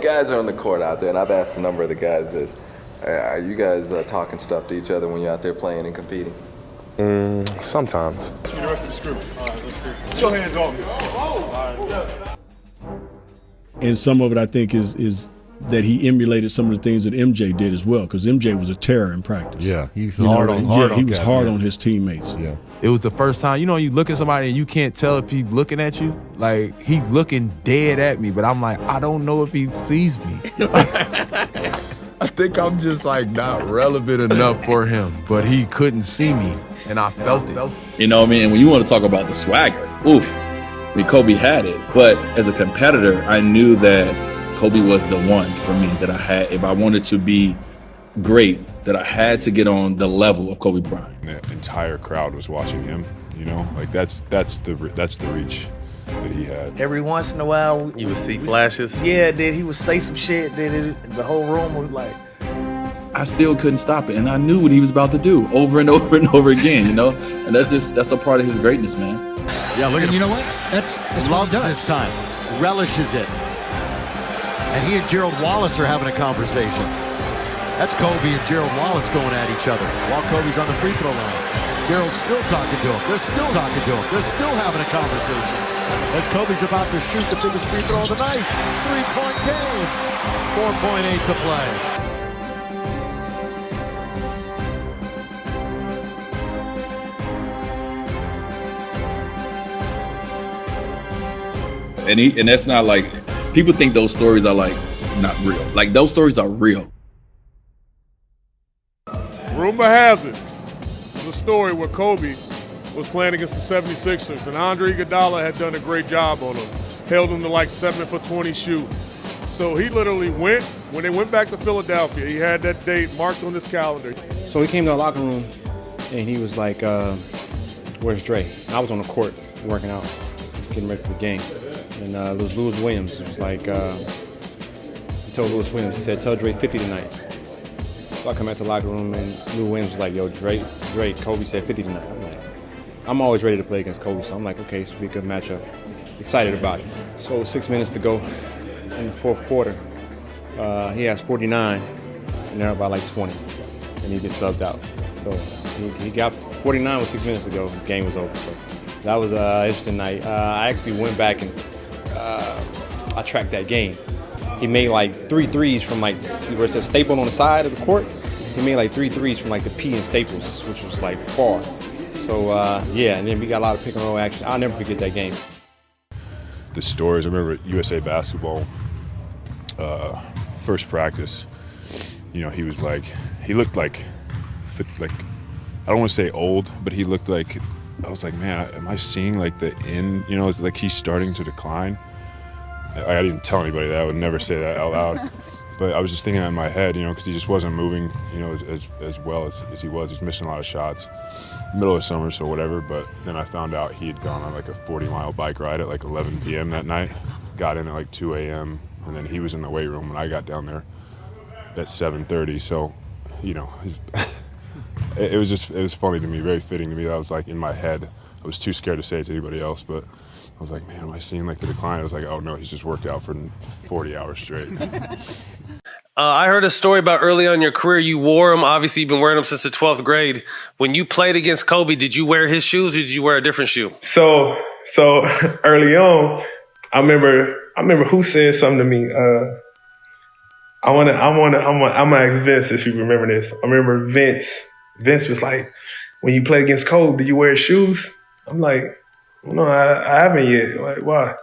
guys are on the court out there, and I've asked a number of the guys this, are you guys talking stuff to each other when you're out there playing and competing? Sometimes. The rest of the screw. All right, let's see. Put your hands on me. And some of it, I think, is that he emulated some of the things that MJ did as well, because MJ was a terror in practice. Yeah, he's hard on he was hard on his teammates. Yeah. It was the first time, you look at somebody and you can't tell if he's looking at you. Like, he looking dead at me, but I'm like, I don't know if he sees me. I think I'm just like not relevant enough for him, but he couldn't see me, and I felt it. You know what I mean? And when you want to talk about the swagger, oof, I mean, Kobe had it. But as a competitor, I knew that Kobe was the one for me that I had. If I wanted to be great, that I had to get on the level of Kobe Bryant. The entire crowd was watching him. Like that's the reach that he had. Every once in a while, you would see flashes. Yeah, then he would say some shit. Then the whole room was like. I still couldn't stop it, and I knew what he was about to do over and over and over again. And that's a part of his greatness, man. Yeah, look at him. You know what? That's loves what this time, relishes it, and he and Gerald Wallace are having a conversation. That's Kobe and Gerald Wallace going at each other while Kobe's on the free throw line. Gerald's still talking to him. They're still talking to him. They're still having a conversation as Kobe's about to shoot the biggest free throw of the night. 3-point game. 4.8 to play. And that's not like, people think those stories are like not real. Like, those stories are real. Rumor has it, the story where Kobe was playing against the 76ers, and Andre Iguodala had done a great job on him, held him to like 7 for 20 shoot. So he literally when they went back to Philadelphia, he had that date marked on his calendar. So he came to the locker room, and he was like, where's Dre? I was on the court working out, getting ready for the game. And it was Lewis Williams. It was like, he told Lewis Williams, he said, tell Dre 50 tonight. So I come out to the locker room, and Lewis Williams was like, yo, Dre, Kobe said 50 tonight. I'm like, I'm always ready to play against Kobe, so I'm like, okay, this will be a good matchup. Excited about it. So 6 minutes to go in the fourth quarter. He has 49, and they're about like 20, and he gets subbed out. So he got 49 with 6 minutes to go. The game was over. So that was an interesting night. I actually went back and I tracked that game. He made like 3 threes from like where it says Staples on the side of the court. He made like 3 threes from like the P and Staples, which was like far. So yeah, and then we got a lot of pick and roll action. I'll never forget that game. The stories, I remember at USA Basketball, first practice, he was like, he looked like, I don't want to say old, but he looked like, I was like, man, am I seeing like the end, it's like he's starting to decline. I didn't tell anybody that, I would never say that out loud. But I was just thinking that in my head, because he just wasn't moving, as well as he was. He's missing a lot of shots. Middle of summer, so whatever. But then I found out he had gone on like a 40-mile bike ride at like 11 p.m. that night. Got in at like 2 a.m. and then he was in the weight room when I got down there at 7:30. So, it was funny to me, very fitting to me. That was like in my head. I was too scared to say it to anybody else, but I was like, man, am I seeing like the decline? I was like, oh no, he's just worked out for 40 hours straight. I heard a story about early on in your career, you wore them. Obviously, you've been wearing them since the 12th grade. When you played against Kobe, did you wear his shoes or did you wear a different shoe? So early on, I remember who said something to me. I'm gonna ask Vince if you remember this. I remember Vince was like, when you play against Kobe, do you wear shoes? I'm like, no, I haven't yet. Like, why?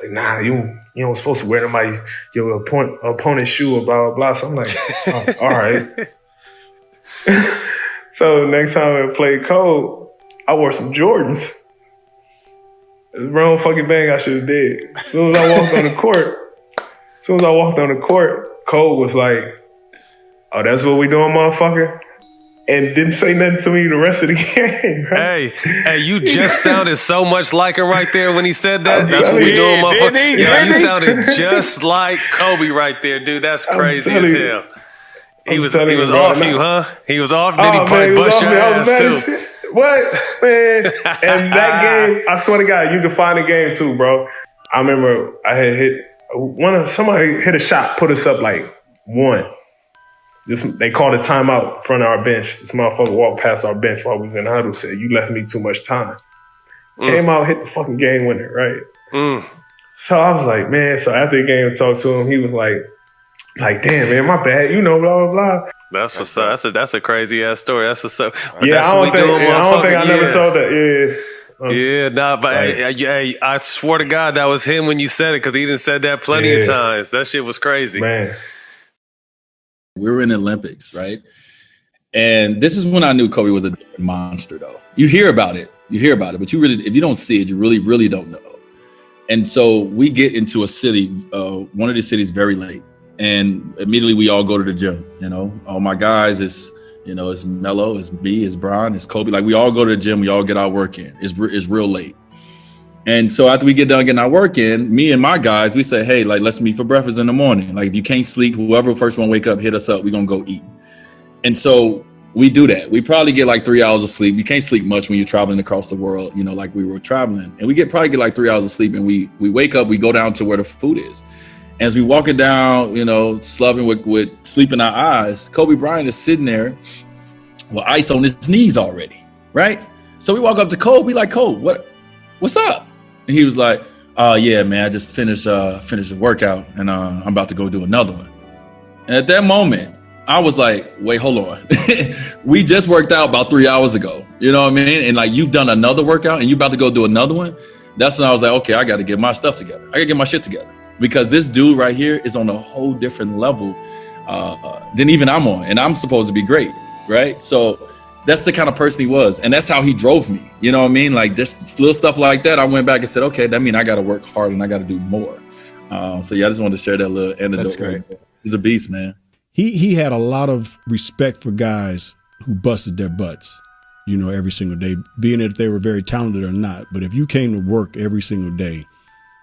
Like, nah, you ain't supposed to wear your opponent's shoe or blah, blah, blah. So I'm like, oh, all right. So next time I played Kobe, I wore some Jordans. It's the wrong fucking thing I should have did. As soon as I walked on the court, Kobe was like, oh, that's what we doing, motherfucker? And didn't say nothing to me the rest of the game. Right? Hey, you just sounded so much like him right there when he said that. That's what we doing, motherfucker. Yeah, you sounded just like Kobe right there, dude. That's crazy as hell. He was off you, huh? He was off. Then he probably bust your ass too. What, man? And that game, I swear to God, you can find the game too, bro. I remember I had hit somebody hit a shot, put us up like 1. They called a timeout in front of our bench. This motherfucker walked past our bench while we was in the huddle, said, "You left me too much time." Came out, hit the fucking game winner, right? So I was like, man. So after the game, I talked to him. He was like, damn, man, my bad. You know, blah blah blah. That's what's up. That's a crazy ass story. That's what's up. Yeah, I don't think I never told that. Yeah. But I swear to God, that was him when you said it, because he done said that plenty of times. That shit was crazy. Man. We were in the Olympics, right? And this is when I knew Kobe was a monster, though. You hear about it, but you really, if you don't see it, you really, really don't know. And so we get into a city, one of the cities, very late, and immediately we all go to the gym. You know, all my guys, it's Melo, it's me, it's Bryant, it's Kobe. Like, we all go to the gym, we all get our work in. It's real late. And so after we get done getting our work in, me and my guys, we say, hey, like, let's meet for breakfast in the morning. Like, if you can't sleep, whoever first one wake up, hit us up. We're going to go eat. And so we do that. We probably get like 3 hours of sleep. You can't sleep much when you're traveling across the world, you know, like we were traveling. And we probably get like 3 hours of sleep, and we wake up, we go down to where the food is. And as we walking down, you know, slubbing with sleep in our eyes, Kobe Bryant is sitting there with ice on his knees already, right? So we walk up to Kobe, we like, Kobe, what's up? And he was like, yeah, man, I just finished the workout, and I'm about to go do another one. And at that moment, I was like, wait, hold on. We just worked out about 3 hours ago. You know what I mean? And like, you've done another workout and you about to go do another one. That's when I was like, okay, I got to get my stuff together. I got to get my shit together, because this dude right here is on a whole different level than even I'm on. And I'm supposed to be great, right? So that's the kind of person he was. And that's how he drove me. You know what I mean? Like, just little stuff like that. I went back and said, okay, that means I got to work hard and I got to do more. So yeah, I just wanted to share that little anecdote. That's great. He's a beast, man. He had a lot of respect for guys who busted their butts, you know, every single day, being if they were very talented or not. But if you came to work every single day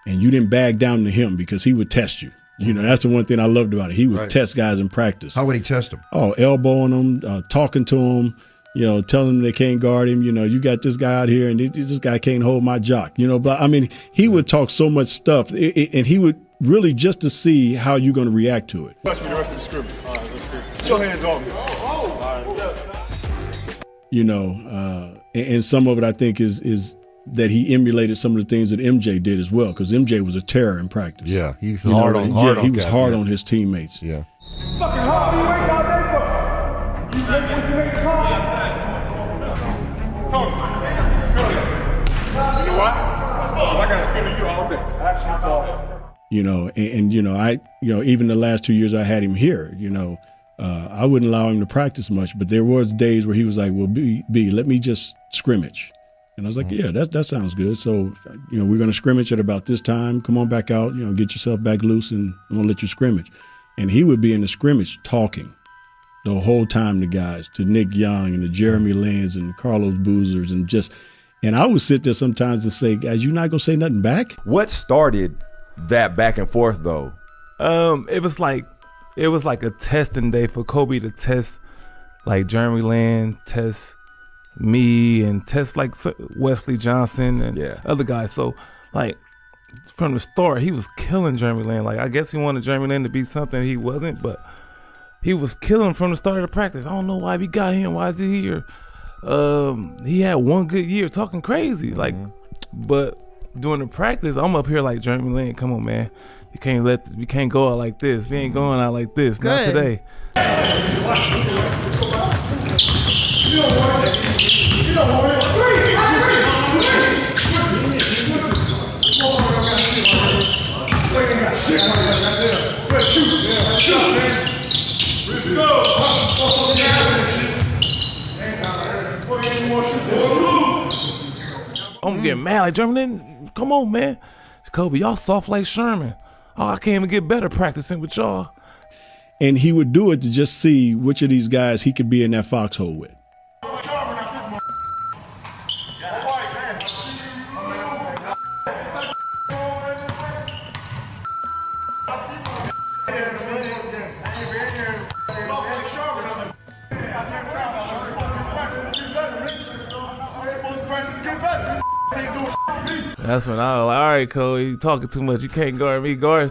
and you didn't bag down to him, because he would test you. You know, that's the one thing I loved about it. He would test guys in practice. How would he test them? Oh, elbowing them, talking to them, you know, telling them they can't guard him. You know, you got this guy out here and this guy can't hold my jock. You know, but I mean, he would talk so much stuff, and he would really just to see how you're going to react to it. Touch me the rest of the scrimmage. All right, let's see. Put your hands on me. You know, and some of it I think is that he emulated some of the things that MJ did as well, because MJ was a terror in practice. Yeah, he's hard on guys. He was hard on his teammates. Yeah. Fucking hard you ain't got that. You make what you make call. You know what? I got to scream at you all day. Action ball. You know, and you know, even the last 2 years I had him here, you know, I wouldn't allow him to practice much, but there was days where he was like, well, B, let me just scrimmage. And I was like, yeah, that sounds good. So, you know, we're going to scrimmage at about this time. Come on back out, you know, get yourself back loose, and I'm going to let you scrimmage. And he would be in the scrimmage talking the whole time to guys, to Nick Young and to Jeremy Lins and Carlos Boozers, and I would sit there sometimes and say, guys, you not going to say nothing back? What started that back and forth though? It was like a testing day for Kobe to test like Jeremy Lin, test me, and test like Wesley Johnson and other guys. So like from the start, he was killing Jeremy Lin. Like, I guess he wanted Jeremy Lin to be something he wasn't, but he was killing from the start of the practice. I don't know why we got him. Why is he here? He had one good year talking crazy, like, but during the practice, I'm up here like, Jeremy Lin, come on, man. We can't go out like this. We ain't going out like this. Good. Not today. I'm getting mad like, Jeremy Lin, come on, man. Kobe, y'all soft like Sherman. Oh, I can't even get better practicing with y'all. And he would do it to just see which of these guys he could be in that foxhole with. That's when I was like, all right, Cole, you talking too much. You can't guard me. Guard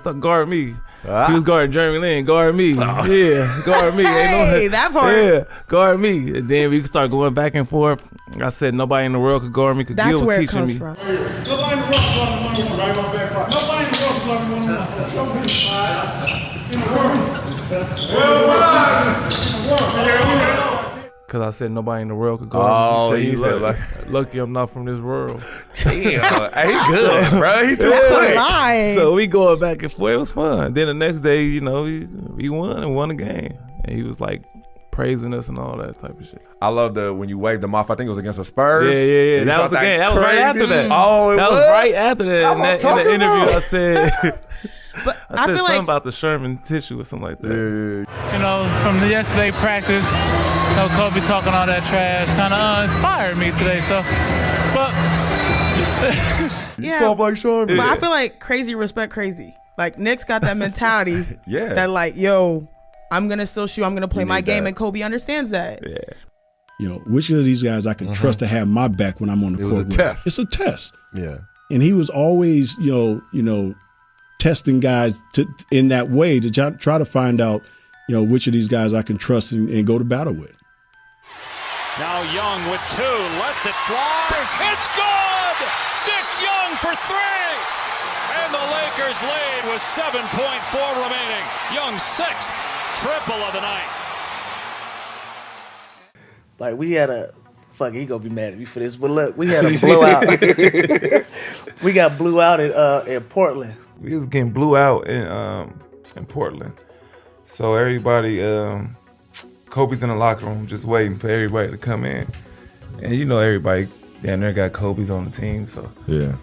me. He was guarding Jeremy Lin. Guard me. Yeah, guard me. Hey, that part. Yeah, guard me. And then we start going back and forth. I said nobody in the world could guard me because That's Gil was where it teaching comes me. from. Because I said nobody in the world could guard me. He said, lucky I'm not from this world. Damn, he good, bro. He too That's quick. a lie. So we going back and forth. It was fun. Then the next day, you know, we won the game. And he was like praising us and all that type of shit. I love when you waved them off. I think it was against the Spurs. Yeah. That was the game. That was right after that. Oh, that was right after that. In the interview, I said, But I said feel something like about the Sherman tissue or something like that. You know, from the yesterday practice, you know, Kobe talking all that trash kind of inspired me today. So, but yeah, sound like Sherman. but I feel like crazy respect crazy. Like Nick's got that mentality. Yeah. That like, yo, I'm gonna still shoot. I'm gonna play my game, that. and Kobe understands that. Yeah. You know, which of these guys I can trust to have my back when I'm on the court? was a with? test. It's a test. Yeah. And he was always, you know, testing guys in that way to try to find out, you know, which of these guys I can trust and go to battle with. Now Young with 2, lets it fly. It's good! Nick Young for 3! And the Lakers lead with 7.4 remaining. Young's 6th triple of the night. Like, we had a... Fuck, he gonna be mad at me for this. But look, we had a blowout. We got blew out in Portland. We was getting blew out in Portland. So everybody, Kobe's in the locker room just waiting for everybody to come in. And you know everybody down there got Kobe's on the team, so Yeah.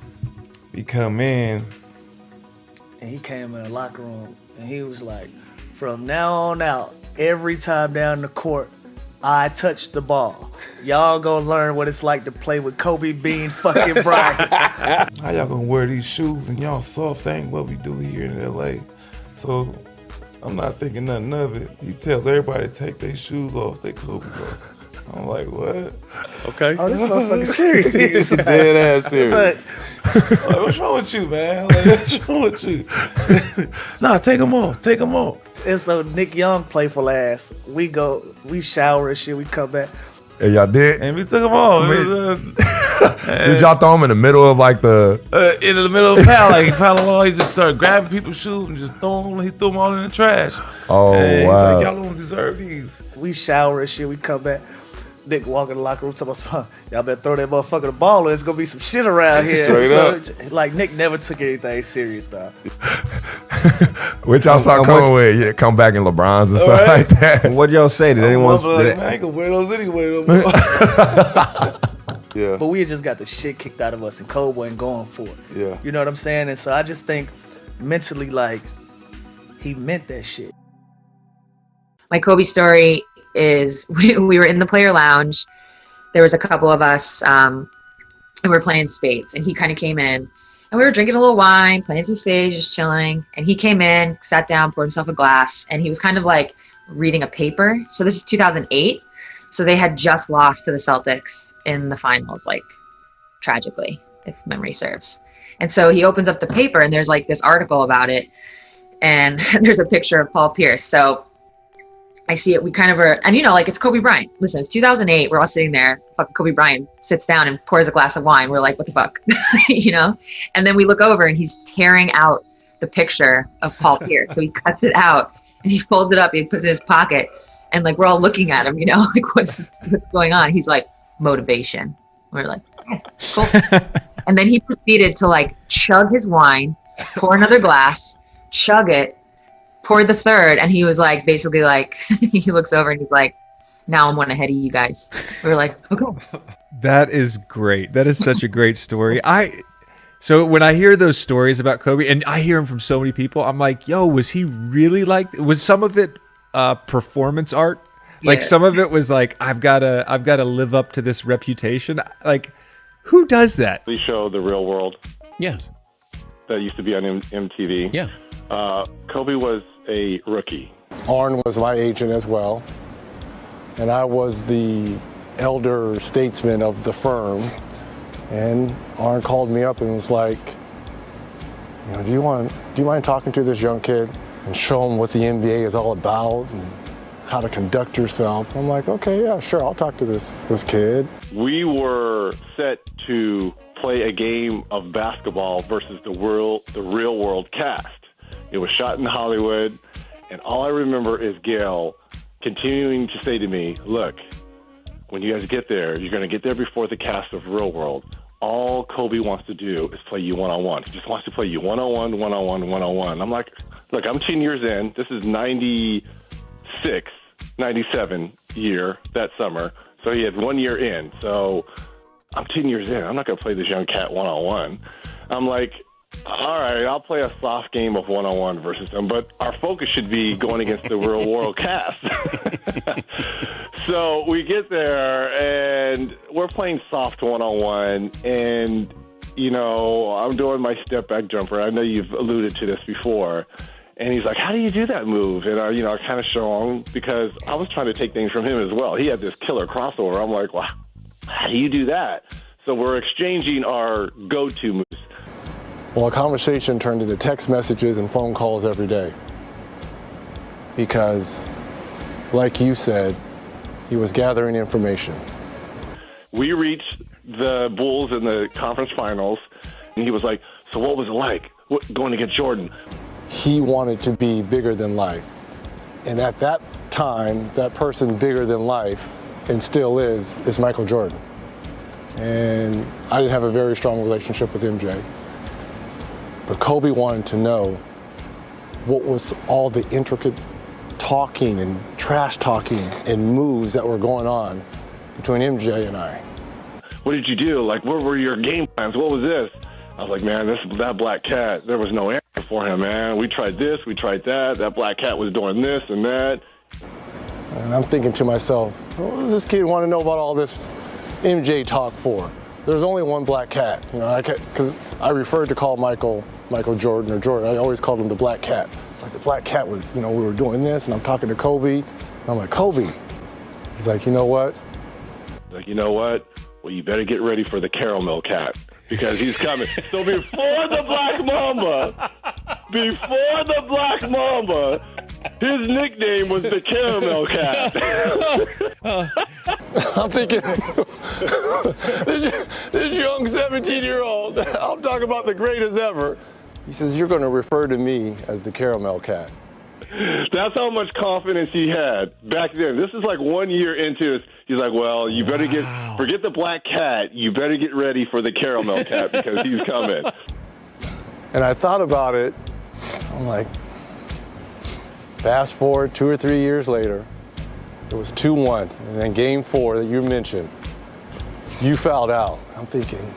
we come in. And he came in the locker room and he was like, from now on out, every time down the court, I touch the ball. Y'all gonna learn what it's like to play with Kobe Bean fucking Bryant. How y'all gonna wear these shoes and y'all soft? That ain't what we do here in LA. So I'm not thinking nothing of it. He tells everybody to take their shoes off, their Kobe's off. I'm like, what? Okay. Oh, this motherfucker serious. Dead ass serious. But Like, what's wrong with you, man? Like, what's wrong with you? Nah, take them off. Take them off. and so Nick Young playful ass. We shower and shit. We come back. And y'all did? And we took them off. Did y'all throw them in the middle of like the... in the middle of the pal, like he found a wall, he just started grabbing people's shoes and just throwing them. He threw them all in the trash. Oh, and wow. He's like, y'all don't deserve these. We shower and shit. We come back. Nick walk in the locker room talking about, y'all better throw that motherfucker the ball or there's going to be some shit around here. Straight up. Like, Nick never took anything serious, dog. Which y'all start coming with, yeah, come back in LeBrons and stuff like that. What y'all say? Did anyone? Like, man, I ain't gonna wear those anyway. Yeah. But we had just got the shit kicked out of us and Cole wasn't going for it. Yeah. You know what I'm saying? And so I just think mentally, like, he meant that shit. My Kobe story is we were in the player lounge. There was a couple of us, and we were playing spades. And he kind of came in, and we were drinking a little wine, playing some spades, just chilling. And he came in, sat down, poured himself a glass, and he was kind of like reading a paper. So this is 2008. So they had just lost to the Celtics in the finals, like tragically, if memory serves. And so he opens up the paper, and there's like this article about it, and there's a picture of Paul Pierce. So I see it. We kind of are, and you know, like it's Kobe Bryant. Listen, it's 2008. We're all sitting there. Fucking Kobe Bryant sits down and pours a glass of wine. We're like, what the fuck, you know? And then we look over, and he's tearing out the picture of Paul Pierce. So he cuts it out and he folds it up. He puts it in his pocket, and like we're all looking at him, you know, like what's going on? He's like, motivation. We're like, oh, cool. And then he proceeded to like chug his wine, pour another glass, chug it, poured the third, and he was like, basically like, he looks over and he's like, now I'm one ahead of you guys. We were like, okay. That is great. That is such a great story. So when I hear those stories about Kobe, and I hear them from so many people, I'm like, yo, was he really like, was some of it performance art? Like Yeah. some of it was like, I've got to live up to this reputation. Like, who does that? The show, The Real World. Yes. That used to be on MTV. Yeah. Kobe was a rookie. Arn was my agent as well, and I was the elder statesman of the firm. And Arn called me up and was like, do you mind talking to this young kid and show him what the NBA is all about and how to conduct yourself? I'm like, okay, yeah, sure, I'll talk to this kid. We were set to play a game of basketball versus the real world cast. It was shot in Hollywood, and all I remember is Gail continuing to say to me, look, when you guys get there, you're going to get there before the cast of Real World. All Kobe wants to do is play you one-on-one. He just wants to play you one-on-one, one-on-one, one-on-one. I'm like, look, I'm 10 years in. This is 96, 97 year, that summer. So he had 1 year in. So I'm 10 years in. I'm not going to play this young cat one-on-one. I'm like, all right, I'll play a soft game of one-on-one versus him, but our focus should be going against the real world cast. So we get there, and we're playing soft one-on-one, and, I'm doing my step-back jumper. I know you've alluded to this before. And he's like, how do you do that move? And, I kind of show him because I was trying to take things from him as well. He had this killer crossover. I'm like, wow, how do you do that? So we're exchanging our go-to moves. Well, a conversation turned into text messages and phone calls every day. Because, like you said, he was gathering information. We reached the Bulls in the conference finals, and he was like, so what was it like going against Jordan? He wanted to be bigger than life. And at that time, that person bigger than life, and still is Michael Jordan. And I didn't have a very strong relationship with MJ. But Kobe wanted to know what was all the intricate talking and trash talking and moves that were going on between MJ and I. What did you do? Like, what were your game plans? What was this? I was like, man, that black cat, there was no answer for him, man. We tried this, we tried that. That black cat was doing this and that. And I'm thinking to myself, what does this kid want to know about all this MJ talk for? There's only one black cat, because I referred to call Michael Jordan or Jordan. I always called him the black cat. It's like the black cat was, we were doing this, and I'm talking to Kobe. And I'm like, Kobe. He's like, you know what? Like, you know what? Well, you better get ready for the caramel cat because he's coming. So before the Black Mamba, his nickname was the Caramel Cat. I'm thinking, this young 17-year-old, I'm talking about the greatest ever. He says, you're going to refer to me as the Caramel Cat. That's how much confidence he had back then. This is like 1 year into it. He's like, well, you better forget the black cat. You better get ready for the caramel cat because he's coming. And I thought about it. I'm like, fast forward 2 or 3 years later, it was 2-1. And then game 4 that you mentioned, you fouled out. I'm thinking,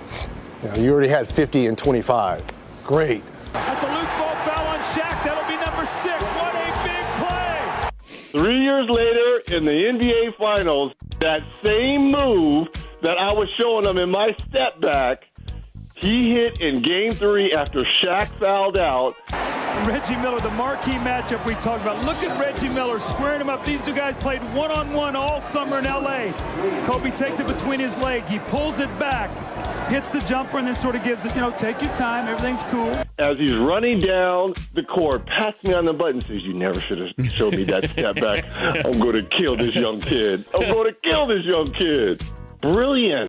you already had 50 and 25. Great. That's a loose ball foul on Shaq. That'll be number 6. What a big play. 3 years later in the NBA Finals, that same move that I was showing him in my step back, he hit in game 3 after Shaq fouled out. Reggie Miller, the marquee matchup we talked about. Look at Reggie Miller squaring him up. These two guys played one-on-one all summer in L.A. Kobe takes it between his legs. He pulls it back, hits the jumper, and then sort of gives it, take your time. Everything's cool. As he's running down the court, pats me on the butt and says, you never should have showed me that step back. I'm going to kill this young kid. I'm going to kill this young kid. Brilliant.